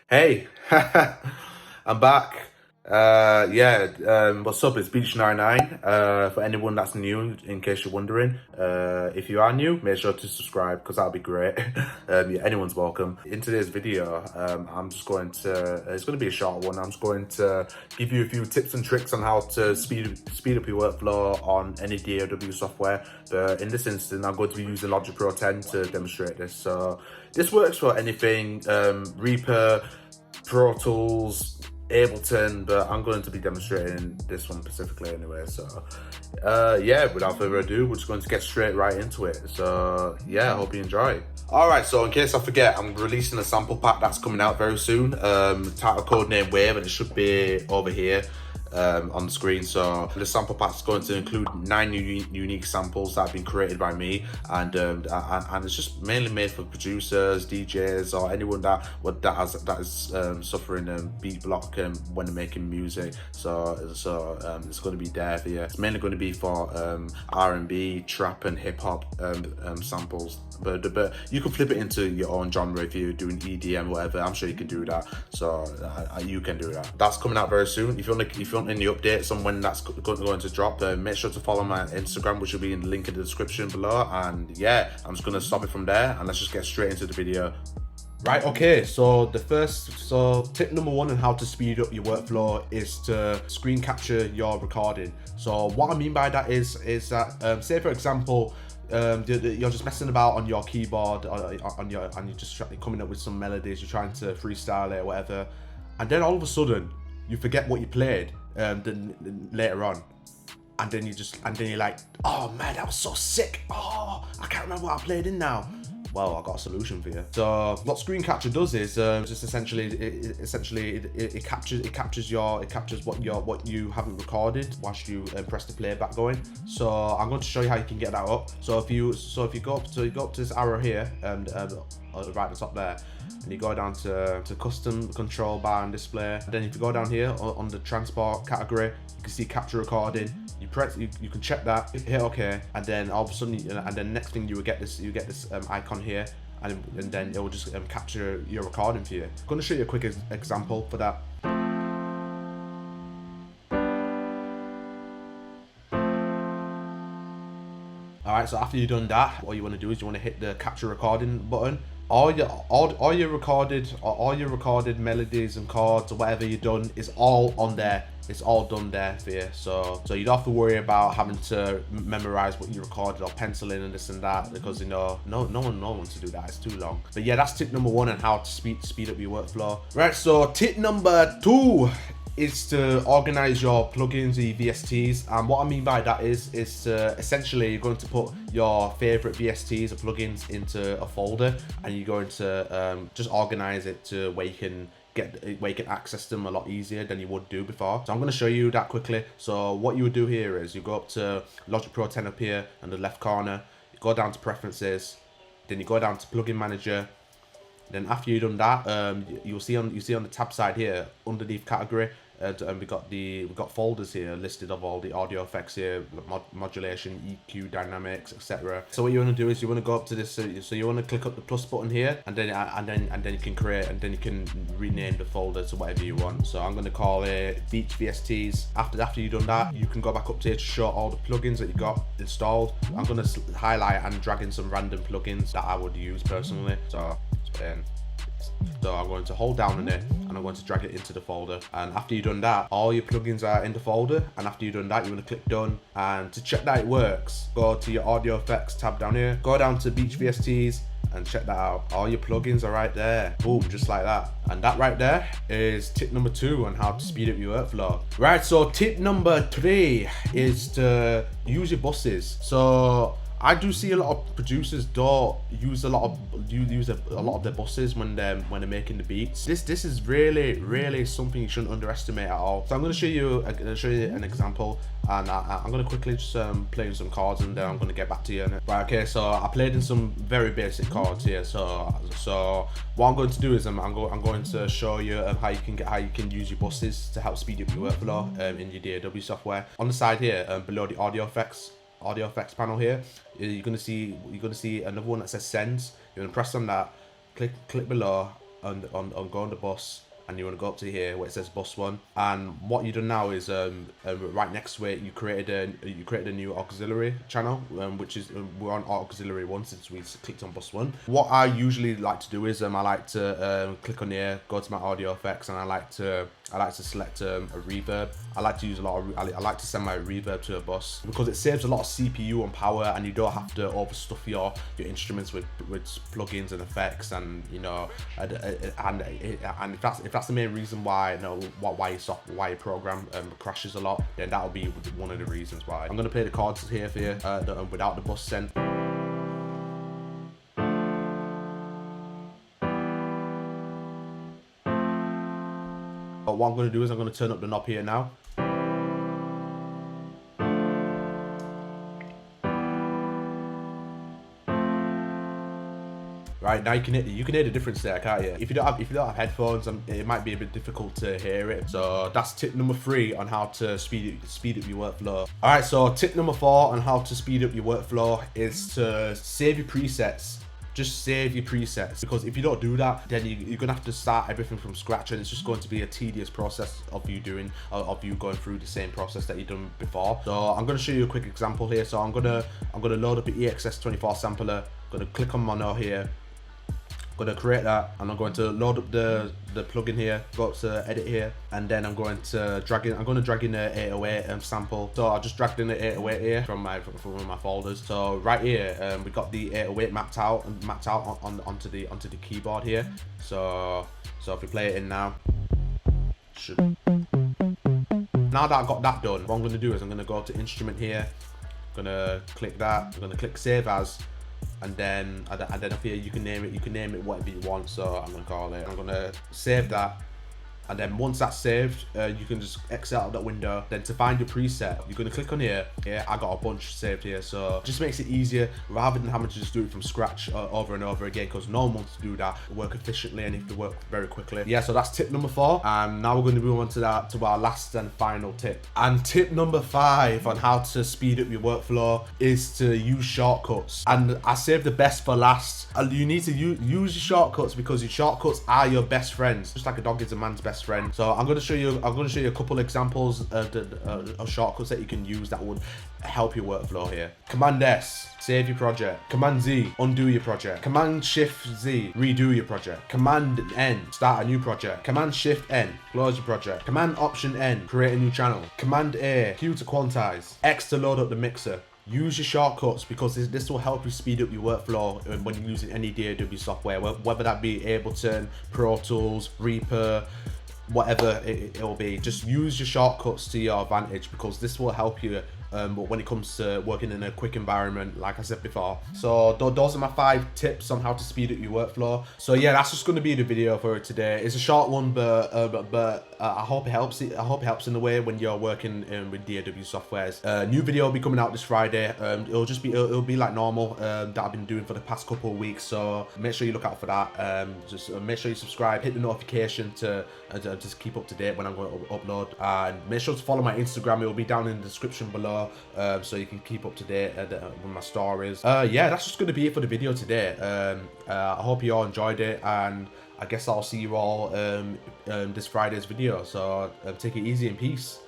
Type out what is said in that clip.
Hey, I'm back. What's up? It's Beach99. For anyone that's new, in case you're wondering, if you are new, make sure to subscribe because that'll be great. Yeah, anyone's welcome. In today's video, I'm just going to, it's going to be a short one. I'm just going to give you a few tips and tricks on how to speed up your workflow on any DAW software. But in this instance, I'm going to be using Logic Pro 10 to demonstrate this. So this works for anything, Reaper, Pro Tools, Ableton, but I'm going to be demonstrating this one specifically anyway. So yeah, without further ado, we're just going to get straight right into it. So yeah, I hope you enjoy. Alright, so in case I forget, I'm releasing a sample pack that's coming out very soon. Title Codename Wave, and it should be over here on the screen. So the sample pack is going to include 9 unique samples that have been created by me, and it's just mainly made for producers, DJs, or anyone that is suffering beat block when they're making music. So it's going to be there for you. It's mainly going to be for R&B, trap, and hip hop samples. But you can flip it into your own genre if you're doing EDM, whatever. I'm sure you can do that. So you can do that. That's coming out very soon. If you want any updates on when that's going to drop, make sure to follow my Instagram, which will be in the link in the description below. And yeah, I'm just gonna stop it from there, and let's just get straight into the video. Right, okay, so tip number one on how to speed up your workflow is to screen capture your recording. So what I mean by that is that say for example, you're just messing about on your keyboard and you're just coming up with some melodies, you're trying to freestyle it or whatever, and then all of a sudden you forget what you played then later on, and then you're like, oh man, that was so sick, oh, I can't remember what I played in now. Well, I got a solution for you. So what screen capture does is just essentially it captures what you haven't recorded whilst you press the playback going. So I'm going to show you how you can get that up. So if you go up to this arrow here and right at the top there, and you go down to custom control bar and display. And then if you go down here on the transport category, you can see capture recording. You can check that, hit OK, and then all of a sudden, and then next thing you get this icon here, and then it will just capture your recording for you. I'm going to show you a quick example for that. Alright, so after you've done that, what you want to do is you want to hit the capture recording button. All your recorded melodies and chords or whatever you've done is all on there. It's all done there for you. So you don't have to worry about having to memorize what you recorded or pencil in and this and that, because you know no one wants to do that. It's too long. But yeah, that's tip number one on how to speed up your workflow. Right, so tip number two is to organize your plugins, the VSTs. And what I mean by that is essentially you're going to put your favorite VSTs or plugins into a folder, and you're going to just organize it to where you can access them a lot easier than you would do before. So I'm going to show you that quickly. So what you would do here is you go up to Logic Pro 10 up here in the left corner, you go down to preferences, then you go down to plugin manager. Then after you've done that, you see on the tab side here underneath category, and we've got folders here listed of all the audio effects here, modulation, EQ, dynamics, etc. So what you want to do is you want to go up to this. So you want to click up the plus button here, and then you can create, and then you can rename the folder to whatever you want. So I'm going to call it Beach VSTs. After you've done that, you can go back up to here to show all the plugins that you got installed. I'm going to highlight and drag in some random plugins that I would use personally. So I'm going to hold down on it and I'm going to drag it into the folder. And after you've done that, all your plugins are in the folder. And after you've done that, you want to click done. And to check that it works, go to your audio effects tab down here, go down to Beach VSTs and check that out. All your plugins are right there. Boom, just like that. And that right there is tip number two on how to speed up your workflow. Right, so tip number three is to use your buses. So I do see a lot of producers don't use a lot of their buses when they're making the beats. This is really something you shouldn't underestimate at all. So I'm going to show you an example, and I'm going to quickly just play some chords, and then I'm going to get back to you. Right, okay, so I played in some very basic chords here. So what I'm going to do is I'm going to show you how you can use your buses to help speed up your workflow in your DAW software. On the side here, below the audio effects panel here, you're gonna see another one that says send. You're gonna press on that, click below, go on the bus, and you want to go up to here where it says bus 1, and what you've done now is right next to it you created a new auxiliary channel, which is we're on auxiliary 1 since we clicked on bus 1. What I usually like to do is I like to click on here, go to my audio effects, and I like to select a reverb. I like to use a lot of I like to send my reverb to a bus because it saves a lot of CPU and power, and you don't have to overstuff your instruments with plugins and effects, and you know, and if that's the main reason why, you know, why your program crashes a lot, then that'll be one of the reasons why. I'm gonna play the chords here for you without the bus send. But what I'm going to do is I'm going to turn up the knob here now. Right, now you can hear the difference there, can't you? If you don't have headphones, it might be a bit difficult to hear it. So that's tip number 3 on how to speed up your workflow. All right, so tip number 4 on how to speed up your workflow is to save your presets. Just save your presets, because if you don't do that, then you're gonna have to start everything from scratch, and it's just going to be a tedious process of you going through the same process that you've done before. So I'm gonna show you a quick example here. So I'm gonna load up an EXS24 sampler. I'm gonna click on mono here. I'm going to create that, and I'm going to load up the plugin here, go up to edit here, and then I'm going to drag in the 808 sample. So I just dragged in the 808 here from one of my folders. So right here, we got the 808 mapped out onto the keyboard here. So if we play it in now, now that I've got that done, what I'm going to do is I'm going to go to instrument here. I'm going to click that. I'm going to click save as. And then up here you can name it whatever you want. So I'm gonna call it, I'm gonna save that, and then once that's saved, you can just exit out of that window. Then to find your preset, you're gonna click on here. Yeah, I got a bunch saved here, so it just makes it easier rather than having to just do it from scratch over and over again, because no one wants to do that. Work efficiently and if to work very quickly. Yeah, so that's tip number 4, and now we're going to move on to our last and final tip. And tip number 5 on how to speed up your workflow is to use shortcuts. And I saved the best for last. And you need to use your shortcuts, because your shortcuts are your best friends, just like a dog is a man's best friend. So I'm going to show you a couple examples of shortcuts that you can use that would help your workflow here. Command S, save your project. Command Z, undo your project. Command Shift Z, redo your project. Command N, start a new project. Command Shift N, close your project. Command Option N, create a new channel. Command A, Q to quantize. X to load up the mixer. Use your shortcuts, because this will help you speed up your workflow when you're using any DAW software, whether that be Ableton, Pro Tools, Reaper, whatever it will be. Just use your shortcuts to your advantage, because this will help you when it comes to working in a quick environment, like I said before. So those are my 5 tips on how to speed up your workflow. So yeah, that's just going to be the video for today. It's a short one, but I hope it helps. I hope it helps in the way when you're working with DAW softwares. New video will be coming out this Friday. It'll be like normal that I've been doing for the past couple of weeks. So make sure you look out for that. Just make sure you subscribe, hit the notification to just keep up to date when I'm going to upload, and make sure to follow my Instagram. It will be down in the description below. So you can keep up to date with my stories. Yeah, that's just going to be it for the video today. I hope you all enjoyed it, and I guess I'll see you all this Friday's video. So take it easy and peace.